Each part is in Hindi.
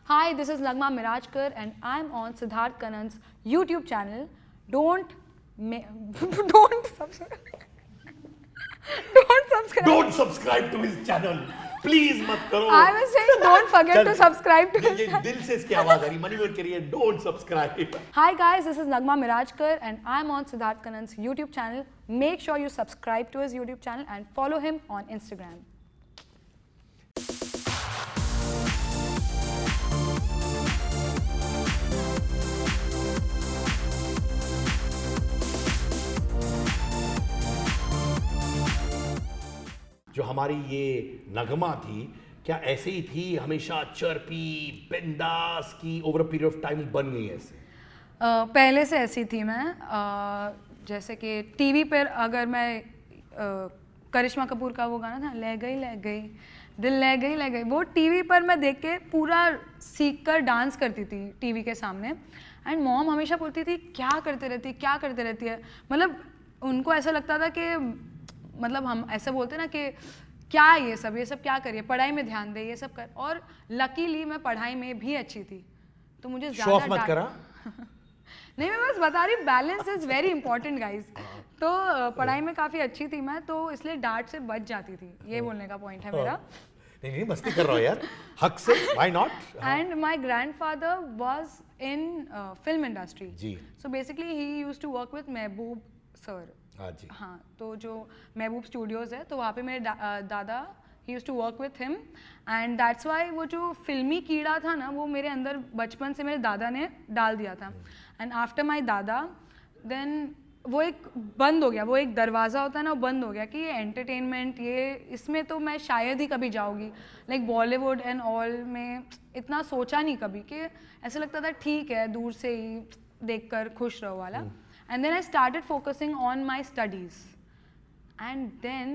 Hi, this is Nagma Mirajkar and I'm on Siddharth Kanan's YouTube channel. Don't subscribe. Don't subscribe. Don't subscribe to his channel. Please मत करो. I was saying don't forget to subscribe to his ये channel. दिल से इसकी आवाज आ रही मनी म्यूट करिए. Don't subscribe. Hi guys, this is Nagma Mirajkar and I'm on Siddharth Kanan's YouTube channel. Make sure you subscribe to his YouTube channel and follow him on Instagram. जो हमारी ये नगमा थी क्या ऐसे ही थी हमेशा चर्पी बिंदास की over a period of time बन गई ऐसे? पहले से ऐसी थी मैं जैसे कि टीवी पर अगर मैं करिश्मा कपूर का वो गाना था ले गई दिल ले गई वो टीवी पर मैं देख के पूरा सीख कर डांस करती थी टीवी के सामने. एंड मॉम हमेशा बोलती थी क्या करते रहती है. मतलब उनको ऐसा लगता था कि मतलब हम ऐसे बोलते ना कि क्या ये सब क्या करिए, पढ़ाई में ध्यान दे, ये सब कर. और लकीली मैं पढ़ाई में भी अच्छी थी तो मुझे शो ऑफ मत करा. नहीं मैं बस बता रही balance is very important guys. तो पढ़ाई में काफ़ी अच्छी थी मैं तो इसलिए डांट से बच जाती थी. ये बोलने का पॉइंट है मेरा. नहीं मस्ती कर रहा हूँ यार हक से. Why not. And my grandfather was in film industry. जी. So basically he used to work with Mehboob sir. हाँ तो जो महबूब स्टूडियोज़ है तो वहाँ पे मेरे दादा he used to work with him. And that's why वो जो फिल्मी कीड़ा था ना वो मेरे अंदर बचपन से मेरे दादा ने डाल दिया था. एंड आफ्टर माई दादा देन वो एक बंद हो गया, वो एक दरवाज़ा होता है ना वो बंद हो गया कि ये एंटरटेनमेंट ये इसमें तो मैं शायद ही कभी जाऊँगी. लाइक बॉलीवुड एंड ऑल में इतना सोचा नहीं कभी कि ऐसा लगता था ठीक है दूर से ही देख कर खुश रहो वाला. And then I started focusing on my studies. And then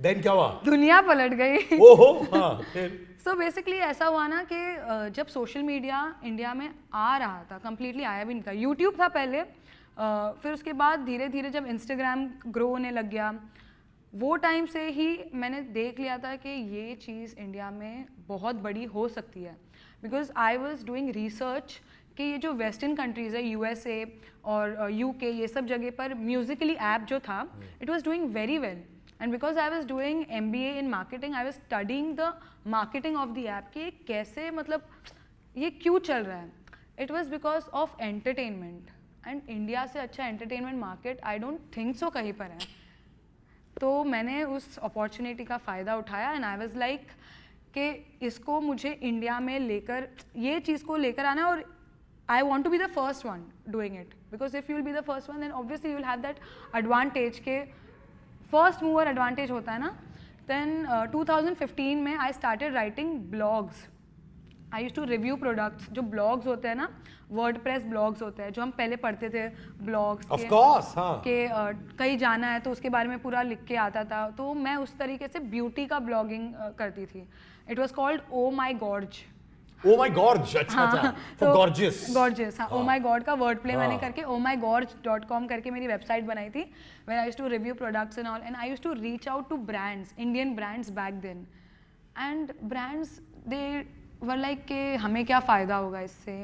Then क्या हुआ? दुनिया पलट गई. ओहो हाँ. So basically ऐसा हुआ ना कि जब सोशल मीडिया इंडिया में आ रहा था completely आया भी नहीं था. यूट्यूब था पहले फिर उसके बाद धीरे धीरे जब इंस्टाग्राम ग्रो होने लग गया वो टाइम से ही मैंने देख लिया था कि ये चीज़ इंडिया में बहुत बड़ी हो सकती है. Because I was doing research कि ये जो वेस्टर्न कंट्रीज़ है USA और UK ये सब जगह पर म्यूजिकली ऐप जो था it was doing very well. And because I was doing MBA in marketing I was studying the marketing of the app कि कैसे मतलब ये क्यों चल रहा है. It was because of entertainment. And India से अच्छा entertainment market I don't think so कहीं पर है. तो मैंने उस अपॉर्चुनिटी का फ़ायदा उठाया एंड आई वाज लाइक कि इसको मुझे इंडिया में लेकर ये चीज़ को लेकर आना. और I want to be the first one doing it because if you will be the first one then obviously you will have that advantage के first mover advantage होता है ना. Then 2015 में I started writing blogs. I used to review products. जो blogs होते हैं ना WordPress blogs होते हैं जो हम पहले पढ़ते थे blogs of course हाँ. कि कहीं जाना है तो उसके बारे में पूरा लिख के आता था. तो मैं उस तरीके से ब्यूटी का ब्लॉगिंग करती थी. It was called Oh My Gorge. Oh my gorge. अच्छा. For gorgeous. Gorgeous हाँ. Oh my god का word play मैंने करके ohmygorge.com करके मेरी वेबसाइट बनाई थी where I used to review products and all and I used to reach out to brands, Indian brands back then. And brands they were like कि हमें क्या फ़ायदा होगा इससे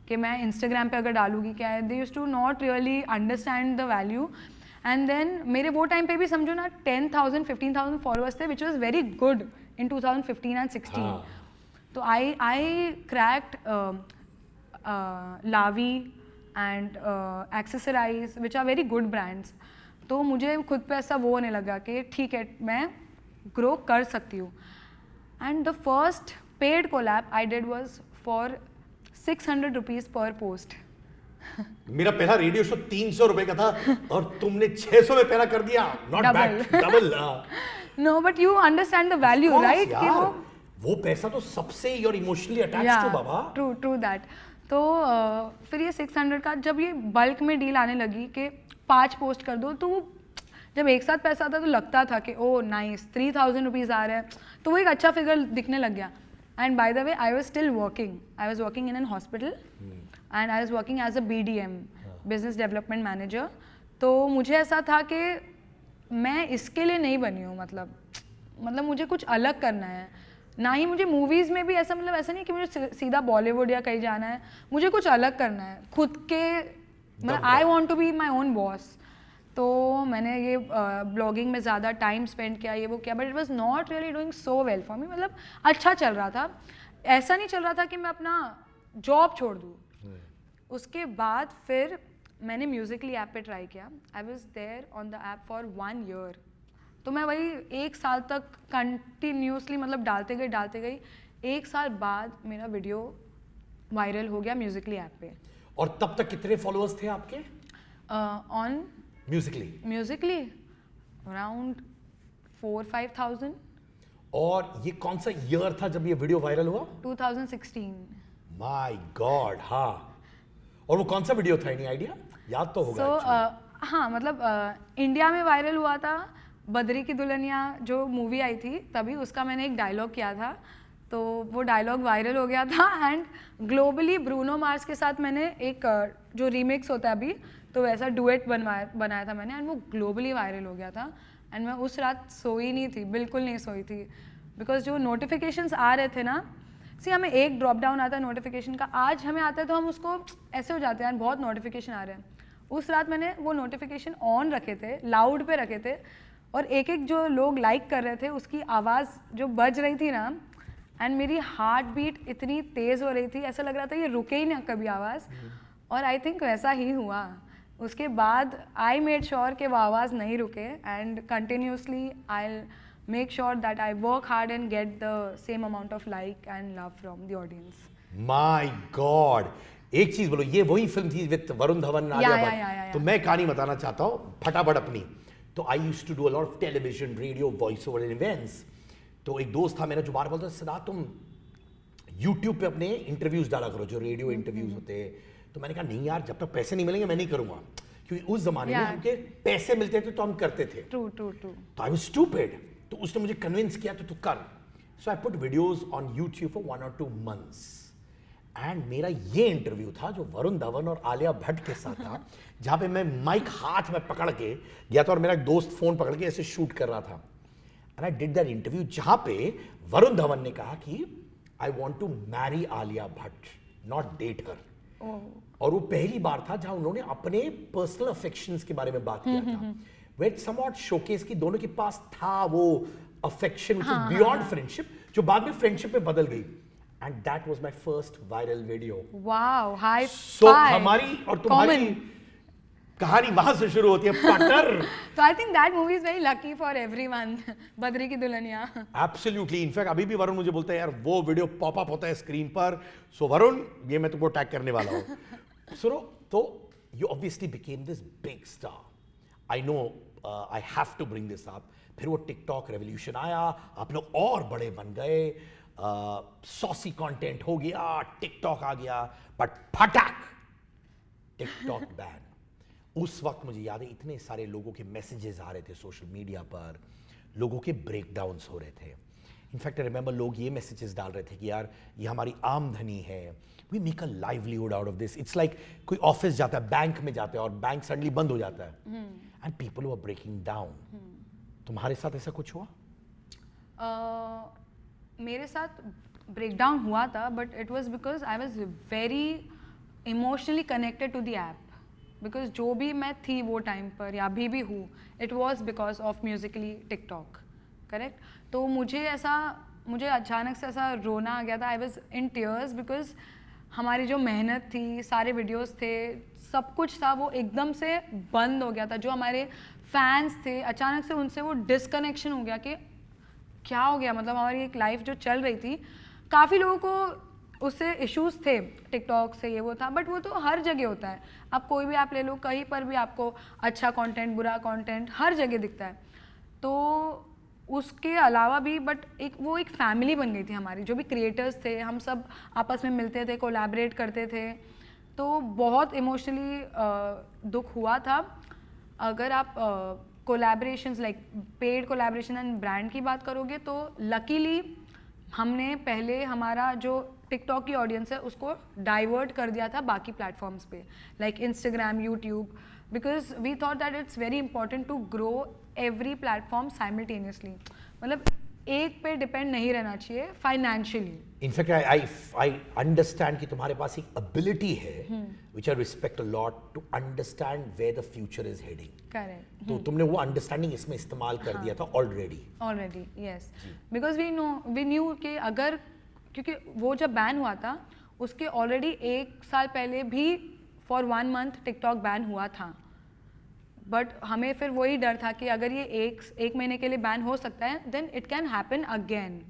कि मैं Instagram पे अगर डालूँगी क्या है. They used to not really understand the value. And then मेरे वो टाइम पे भी समझो ना 10,000 15,000 फॉलोअर्स थे which was very good in 2015 and 16. So I cracked Lavi and Accessorize which are very good brands. तो मुझे खुद पे ऐसा वो होने लगा कि ठीक है मैं ग्रो कर सकती हूँ. And the first paid collab I did was for 600 rupees per post. मेरा पहला रेडियो शो 300 रुपए का था और तुमने 600 में पहला कर दिया. Not bad. Double. No, but you understand the value, right? कि वो पैसा तो सबसे you're emotionally attached to Baba. True that. तो फिर ये 600 का जब ये बल्क में डील आने लगी कि 5 पोस्ट कर दो तो जब एक साथ पैसा आता तो लगता था कि ओह नाइस 3,000 रुपीज़ आ रहे हैं तो वो एक अच्छा फिगर दिखने लग गया. And by the way I was still working. I was working in an hospital and I was working as a BDM business development manager. तो मुझे ऐसा था कि मैं इसके लिए नहीं बनी हूँ. मतलब मुझे कुछ अलग करना है. ना ही मुझे मूवीज़ में भी ऐसा मतलब ऐसा नहीं कि मुझे सीधा बॉलीवुड या कहीं जाना है, मुझे कुछ अलग करना है खुद के, मतलब I want to be my own boss. तो मैंने ये ब्लॉगिंग में ज़्यादा टाइम स्पेंड किया, ये वो किया, but it was not really doing so well for me. मतलब अच्छा चल रहा था, ऐसा नहीं चल रहा था कि मैं अपना जॉब छोड़ दूँ। उसके बाद फिर मैंने म्यूजिकली ऐप पे ट्राई किया। I was there on the app for 1 year। तो मैं वही 1 साल तक कंटिन्यूसली मतलब डालते गई। 1 साल बाद मेरा वीडियो वायरल हो गया म्यूजिकली ऐप पे। और तब तक कितने फॉलोअर्स थे आपके ऑन म्यूजिकली अराउंड 4-5,000। और ये कौन सा ईयर था जब ये वीडियो वायरल हुआ? 2016। माय गॉड, हाँ। और वो कौन सा वीडियो था, एनी आइडिया? याद तो होगा। हाँ मतलब इंडिया में वायरल हुआ था बद्री की दुल्हनिया जो मूवी आई थी तभी, उसका मैंने एक डायलॉग किया था, तो वो डायलॉग वायरल हो गया था। एंड ग्लोबली ब्रूनो मार्स के साथ मैंने एक जो रीमिक्स होता है अभी, तो वैसा डुएट बनाया था मैंने, एंड वो ग्लोबली वायरल हो गया था। एंड मैं उस रात सोई नहीं थी, बिल्कुल नहीं सोई थी, बिकॉज जो नोटिफिकेशंस आ रहे थे ना, सी हमें एक ड्रॉप डाउन आता है नोटिफिकेशन का, आज हमें आता है तो हम उसको ऐसे हो जाते हैं यार बहुत नोटिफिकेशन आ रहे हैं। उस रात मैंने वो नोटिफिकेशन ऑन रखे थे, लाउड पे रखे थे, और एक एक जो लोग लाइक कर रहे थे उसकी आवाज़ जो बज रही थी ना, एंड मेरी हार्ट बीट इतनी तेज़ हो रही थी, ऐसा लग रहा था ये रुके ही ना कभी आवाज़। और आई थिंक वैसा ही हुआ। उसके बाद आई मेड श्योर कि वो आवाज़ नहीं रुके, and continuously I make sure that I work hard and get the same amount of like and love from the audience. My god, एक चीज बोलो, ये वही फिल्म थी विद वरुण धवन, आलिया भट्ट। तो मैं कहानी बताना चाहता हूँ फटाफट अपनी। तो I used to do a lot of television, radio, voice over events. तो एक दोस्त था मेरा जो बार बोलता था, सिद्धार्थ तुम यूट्यूब पे अपने इंटरव्यूज डाला करो, जो रेडियो इंटरव्यूज होते हैं। तो मैंने कहा नहीं यार, जब तक पैसे नहीं मिलेंगे मैं नहीं करूंगा, क्योंकि उस जमाने में हमके पैसे मिलते थे तो हम करते थे। ट्रू। तो आई वाज स्टूपिड। तो उसने मुझे कन्विंस किया तो तू कर। So I put videos on YouTube for 1 or 2 months। And मेरा ये इंटरव्यू था जो वरुण धवन और आलिया भट्ट के साथ था, जहां पे मैं माइक हाथ में पकड़ के गया था और मेरा एक दोस्त फोन पकड़ के ऐसे शूट कर रहा था। And I did that interview जहां पे वरुण धवन ने कहा कि I want to marry Alia Bhatt, not date her. और वो पहली बार था जहां उन्होंने अपने पर्सनल अफेक्शंस के बारे में बात किया था, वेयर समवॉट शोकेस की दोनों के पास था वो अफेक्शन बियॉन्ड फ्रेंडशिप, जो बाद में फ्रेंडशिप में बदल गई। And that was my first viral video. Wow, hi so हमारी और तुम्हारी कहानी वहां से शुरू होती है, पटर। तो I think that movie is very lucky for everyone, Badri की दुल्हनिया। एब्सोल्युटली। इनफैक्ट अभी भी वरुण मुझे बोलता है यार वो वीडियो पॉप अप होता है स्क्रीन पर, सो वरुण ये मैं तुमको टैग करने वाला हूं। सुनो, तो you obviously became this big star. I know I have to bring this up. फिर वो टिकटॉक रेवोल्यूशन आया, आप लोग और बड़े बन गए, सॉसी कंटेंट हो गया, टिकटॉक आ गया, बट फटाक टिकटॉक बैन। उस वक्त मुझे याद है इतने सारे लोगों के मैसेजेस आ रहे थे सोशल मीडिया पर, लोगों के ब्रेकडाउन्स हो रहे थे। इनफैक्ट आई रिमेंबर लोग ये मैसेजेस डाल रहे थे कि यार ये हमारी आमदनी है, we make a livelihood out of this. It's like कोई ऑफिस जाता है, बैंक में जाते हैं और बैंक सडनली बंद हो जाता है, and people were breaking down. तुम्हारे साथ ऐसा कुछ हुआ? मेरे साथ ब्रेकडाउन हुआ था, but it was because I was very emotionally connected to the app, because जो भी मैं थी वो टाइम पर या अभी भी हूँ, it was because of Musically TikTok, correct. तो मुझे अचानक से ऐसा रोना आ गया था, I was in tears, because हमारी जो मेहनत थी, सारे वीडियोस थे, सब कुछ था, वो एकदम से बंद हो गया था। जो हमारे फैंस थे, अचानक से उनसे वो डिसकनेक्शन हो गया कि क्या हो गया। मतलब हमारी एक लाइफ जो चल रही थी, काफ़ी लोगों को उससे इश्यूज थे टिकटॉक से, ये वो था, बट वो तो हर जगह होता है। आप कोई भी ऐप ले लो, कहीं पर भी आपको अच्छा कंटेंट, बुरा कंटेंट हर जगह दिखता है। तो उसके अलावा भी बट वो एक फैमिली बन गई थी हमारी, जो भी क्रिएटर्स थे, हम सब आपस में मिलते थे, कोलैबोरेट करते थे, तो बहुत इमोशनली दुख हुआ था। अगर आप collaborations like paid collaboration and brand की बात करोगे, तो लकीली हमने पहले हमारा जो टिकटॉक की ऑडियंस है उसको डाइवर्ट कर दिया था बाकी प्लेटफॉर्म्स पे, like Instagram, YouTube, because we thought that it's very important to grow every platform simultaneously. मतलब एक पे डिपेंड नहीं रहना चाहिए फाइनेंशियली। इनफैक्ट आई अंडरस्टैंड कि तुम्हारे पास एक एबिलिटी है which I respect a lot to understand where the future is heading. Correct. तो तुमने वो अंडरस्टैंडिंग इसमें इस्तेमाल कर दिया था already. Yes, because we knew कि अगर, क्योंकि वो जब बैन हुआ था उसके ऑलरेडी 1 साल पहले भी फॉर 1 मंथ टिकटॉक बैन हुआ था, बट हमें फिर वही डर था कि अगर ये एक महीने के लिए बैन हो सकता है then it can happen again.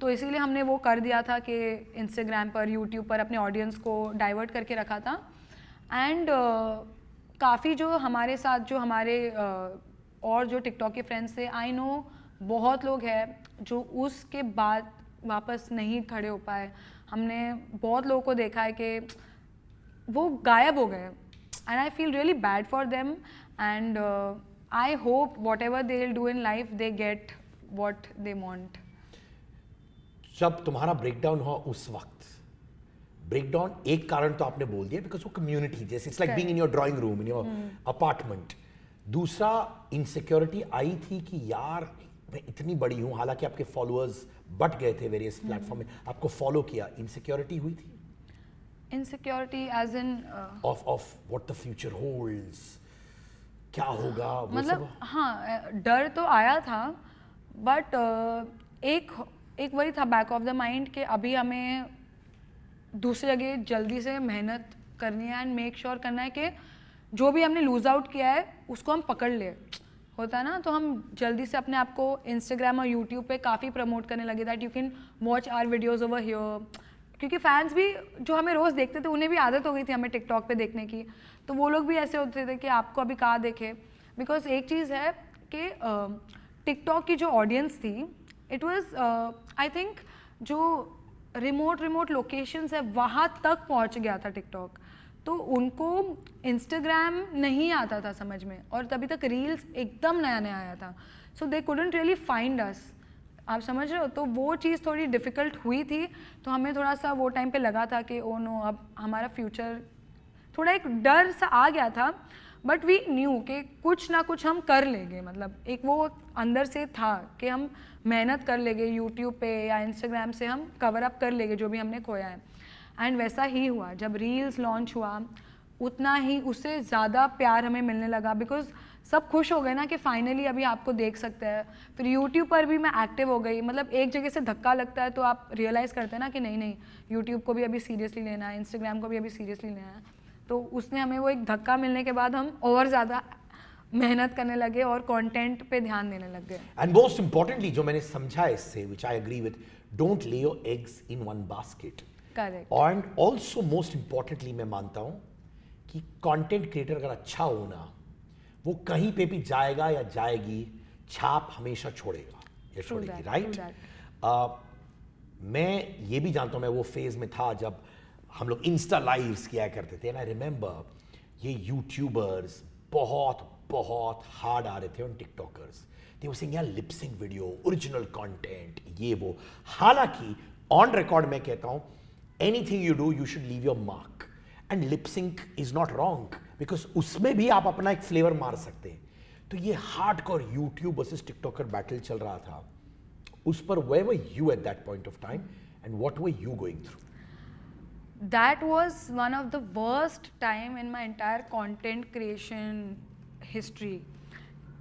तो इसीलिए हमने वो कर दिया था कि इंस्टाग्राम पर, यूट्यूब पर अपने ऑडियंस को डाइवर्ट करके रखा था। एंड काफ़ी जो हमारे साथ जो हमारे और जो टिकटॉक के फ्रेंड्स थे, आई नो बहुत लोग हैं जो उसके बाद वापस नहीं खड़े हो पाए। हमने बहुत लोगों को देखा है कि वो गायब हो गए, and I feel really bad for them, and I hope what ever they will do in life they get what they want. जब तुम्हारा ब्रेकडाउन हुआ उस वक्त, ब्रेकडाउन एक कारण तो आपने बोल दिया बिकॉज वो कम्युनिटी, जैसे it's like being in your drawing room, in your apartment. दूसरा इनसिक्योरिटी आई थी कि यार मैं इतनी बड़ी हूं, हालांकि आपके फॉलोअर्स बढ़ गए थे वेरियस प्लेटफॉर्म में, आपको फॉलो किया, इनसिक्योरिटी हुई थी? Insecurity as in of what the future holds, क्या होगा वो मतलब सब? हाँ, डर तो आया था, बट एक वही था बैक ऑफ द माइंड कि अभी हमें दूसरी जगह जल्दी से मेहनत करनी है एंड मेक श्योर करना है कि जो भी हमने लूज आउट किया है उसको हम पकड़ ले, होता है ना। तो हम जल्दी से अपने आप को इंस्टाग्राम और यूट्यूब पे काफ़ी प्रमोट करने लगे that you can watch our videos over here, क्योंकि फैंस भी जो हमें रोज़ देखते थे उन्हें भी आदत हो गई थी हमें टिकटॉक पे देखने की, तो वो लोग भी ऐसे होते थे कि आपको अभी कहाँ देखे। बिकॉज एक चीज़ है कि टिकटॉक की जो ऑडियंस थी, इट वाज आई थिंक जो रिमोट लोकेशंस है वहाँ तक पहुँच गया था टिकटॉक, तो उनको इंस्टाग्राम नहीं आता था समझ में, और तभी तक रील्स एकदम नया नया आया था, so they couldn't really find us, आप समझ रहे हो। तो वो चीज़ थोड़ी डिफ़िकल्ट हुई थी, तो हमें थोड़ा सा वो टाइम पे लगा था कि ओ नो, अब हमारा फ्यूचर, थोड़ा एक डर सा आ गया था, बट वी न्यू कि कुछ ना कुछ हम कर लेंगे, मतलब एक वो अंदर से था कि हम मेहनत कर लेंगे, यूट्यूब पे या इंस्टाग्राम से हम कवर अप कर लेंगे जो भी हमने खोया है। एंड वैसा ही हुआ, जब रील्स लॉन्च हुआ उतना ही उससे ज़्यादा प्यार हमें मिलने लगा, बिकॉज सब खुश हो गए ना कि फाइनली अभी आपको देख सकते हैं। फिर यूट्यूब पर भी मैं एक्टिव हो गई, मतलब एक जगह से धक्का लगता है तो आप रियलाइज़ करते हैं ना कि नहीं यूट्यूब को भी अभी सीरियसली लेना है, इंस्टाग्राम को भी अभी सीरियसली लेना है। तो उसने हमें वो एक धक्का मिलने के बाद हम और ज़्यादा मेहनत करने लगे और कंटेंट पे ध्यान देने लग गए। एंड मोस्ट इंपॉर्टेंटली जो मैंने समझा इससे, विच आई एग्री विद, डोंट ले your eggs in one basket. Correct. And also most importantly मैं मानता हूं कि कंटेंट क्रिएटर अगर अच्छा होना, वो कहीं पे भी जाएगा या जाएगी, छाप हमेशा छोड़ेगा या छोड़ेगी, राइट? मैं ये भी जानता हूं, मैं वो फेज में था जब हम लोग इंस्टा लाइव्स किया करते थे, एंड आई रिमेंबर ये यूट्यूबर्स बहुत बहुत हार्ड आ रहे थे on tiktokers, they were saying यार lip sync video, original content, ये वो। हालांकि ऑन रिकॉर्ड मैं कहता हूं anything you do you should leave your mark, and lip sync is not wrong because उसमें भी आप अपना एक फ्लेवर मार सकते हैं। तो ये hardcore YouTube versus TikToker battle चल रहा था, उस पर where were you at that point of time and what were you going through? That was one of the worst time in my entire content creation history,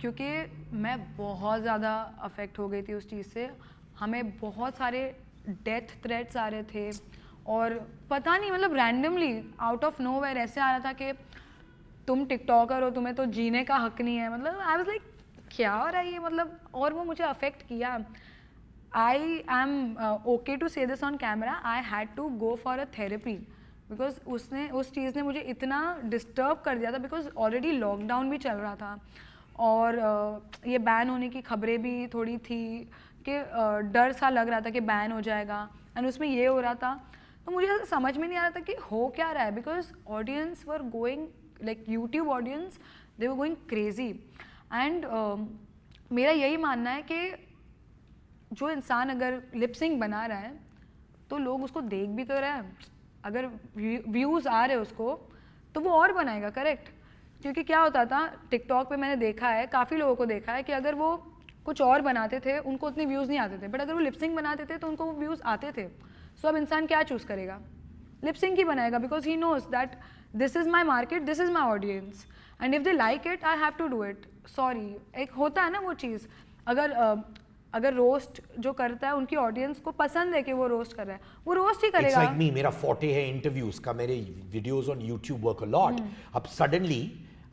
क्योंकि मैं बहुत ज़्यादा अफेक्ट हो गई थी उस चीज़ से। हमें बहुत सारे डेथ थ्रेट्स आ रहे थे, और पता नहीं मतलब रैंडमली आउट ऑफ नोवेयर ऐसे आ रहा था कि तुम टिकटॉकर हो, तुम्हें तो जीने का हक नहीं है। मतलब आई वाज लाइक क्या हो रहा है ये, मतलब, और वो मुझे अफेक्ट किया। I am okay to say this on camera, I had to go for a therapy because उस चीज़ ने मुझे इतना डिस्टर्ब कर दिया था, बिकॉज ऑलरेडी लॉकडाउन भी चल रहा था और ये बैन होने की खबरें भी थोड़ी थी कि डर सा लग रहा था कि बैन हो जाएगा, एंड उसमें ये हो रहा था। तो मुझे ऐसा समझ में नहीं आ रहा था कि हो क्या रहा है, because audience were going like YouTube audience, they were going crazy. And मेरा यही मानना है कि जो इंसान अगर लिपसिंग बना रहा है तो लोग उसको देख भी तो रहे हैं, अगर व्यूज़ आ रहे हैं उसको तो वो और बनाएगा, करेक्ट। क्योंकि क्या होता था टिकटॉक पे, मैंने देखा है, काफ़ी लोगों को देखा है कि अगर वो कुछ और बनाते थे उनको उतने व्यूज़ नहीं आते थे, बट अगर वो लिपसिंग बनाते थे तो उनको वो व्यूज़ आते थे. सो अब इंसान क्या चूज़ करेगा? लिपसिंग ही बनाएगा, because he knows that this is my market, this is my audience, and if they like it I have to do it. Sorry, एक होता है ना वो चीज़, अगर रोस्ट जो करता है उनकी ऑडियंस को पसंद है कि वो रोस्ट कर रहा है, वो रोस्ट ही It's करेगा. like me, मेरा forte है interviews का, मेरे videos on YouTube work a lot. अब suddenly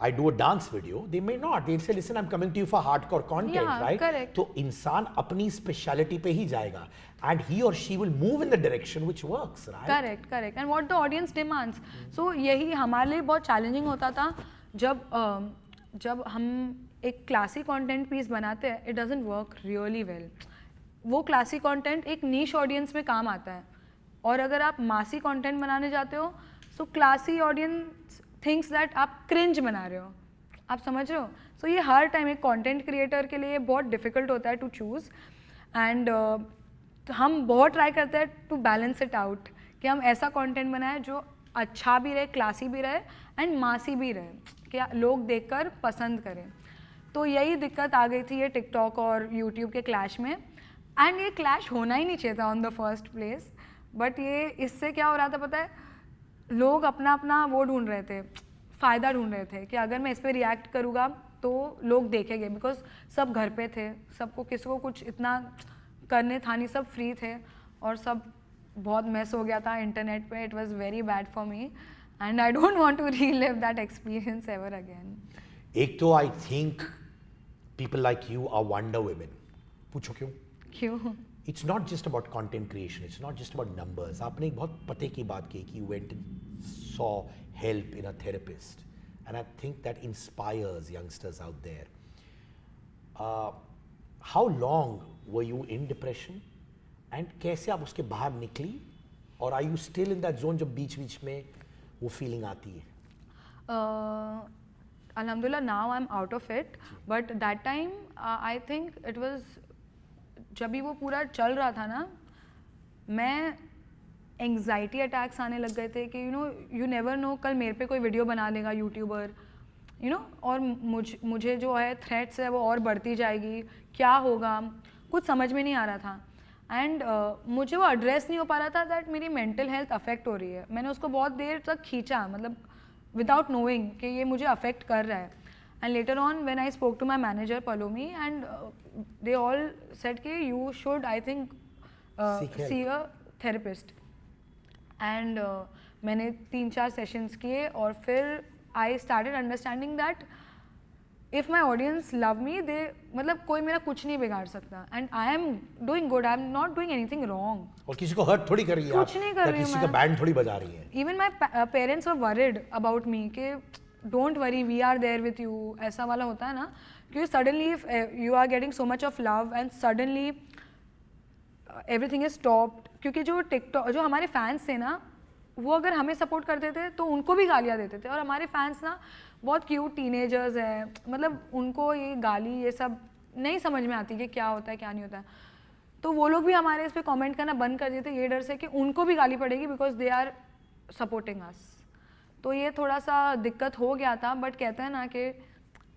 I do a dance video, they may not, they'll say, listen, I'm coming to you for hardcore content, Yeah, right? correct. तो इंसान अपनी speciality पे ही जाएगा, and he or she will move in the direction which works, right? Correct. And what the audience demands. So यही हमारे लिए बहुत चैलेंजिंग होता था जब हम एक क्लासिक कंटेंट पीस बनाते हैं. It doesn't work really well. वो क्लासिक कंटेंट एक नीश ऑडियंस में काम आता है, और अगर आप मासी कंटेंट बनाने जाते हो so classy audience thinks that आप क्रिंज बना रहे हो. आप समझ रहे हो? सो ये हर टाइम एक कंटेंट क्रिएटर के लिए बहुत डिफिकल्ट होता है टू चूज़. एंड हम बहुत ट्राई करते हैं टू बैलेंस इट आउट कि हम ऐसा कंटेंट बनाएं जो अच्छा भी रहे, क्लासी भी रहे एंड मासी भी रहे, कि लोग देखकर पसंद करें. तो यही दिक्कत आ गई थी ये टिकटॉक और यूट्यूब के क्लैश में. एंड ये क्लैश होना ही नहीं चाहिए था on the first place. But ये इससे क्या हो रहा था पता है, लोग अपना अपना वो ढूंढ रहे थे, फ़ायदा ढूंढ रहे थे कि अगर मैं इस पर रिएक्ट करूँगा तो लोग देखेंगे, बिकॉज सब घर पे थे, सबको किसी को कुछ इतना करने था नहीं, सब फ्री थे और सब बहुत मेस हो गया था इंटरनेट पे. It was very bad for me and I don't want to relive that experience ever again. एक तो I think people like you are wonder women. पूछो क्यों? क्यों? It's not just about content creation. It's not just about numbers. आपने एक बहुत पते की बात की कि you went and saw help in a therapist, and I think that inspires youngsters out there. How long were you in depression, and कैसे आप उसके बाहर निकली, और are you still in that zone जब बीच-बीच में वो feeling आती है? Alhamdulillah, now I'm out of it, but that time I think it was, जब भी वो पूरा चल रहा था ना, मैं एंग्जाइटी अटैक्स आने लग गए थे कि यू नेवर नो कल मेरे पे कोई वीडियो बना लेगा यूट्यूबर, और मुझे जो है थ्रेट्स है वो और बढ़ती जाएगी, क्या होगा, कुछ समझ में नहीं आ रहा था. एंड मुझे वो एड्रेस नहीं हो पा रहा था दैट मेरी मेंटल हेल्थ अफेक्ट हो रही है. मैंने उसको बहुत देर तक खींचा, मतलब विदाउट नोइंग कि ये मुझे अफेक्ट कर रहा है. And later on when I spoke to my manager Paulomi, and they all said कि you should I think see a therapist. And मैंने 3-4 सेशंस किए, और फिर I started understanding that if my audience love me, they मतलब कोई मेरा कुछ नहीं बिगाड़ सकता, and I am doing good, I am not doing anything wrong. और किसी को हर्ट थोड़ी कर रही है, कुछ नहीं कर रही हूँ किसी का बैंड थोड़ी बजा रही है. Even my parents were worried about me कि don't worry, we are there with you, ऐसा वाला होता है ना, क्योंकि suddenly you are getting so much of love and suddenly everything is stopped. क्योंकि जो टिकटॉक, जो हमारे फैंस थे ना, वो अगर हमें सपोर्ट करते थे तो उनको भी गालियाँ देते थे. और हमारे फैंस ना बहुत क्यूट टीनेजर्स हैं, मतलब उनको ये गाली ये सब नहीं समझ में आती कि क्या होता है क्या नहीं होता है. तो वो लोग भी हमारे इस पर कमेंट करना बंद कर दिए थे, ये डर से कि उनको भी गाली पड़ेगी because they are supporting us. तो ये थोड़ा सा दिक्कत हो गया था. बट कहते हैं ना कि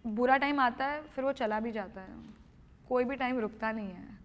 बुरा टाइम आता है फिर वो चला भी जाता है, कोई भी टाइम रुकता नहीं है.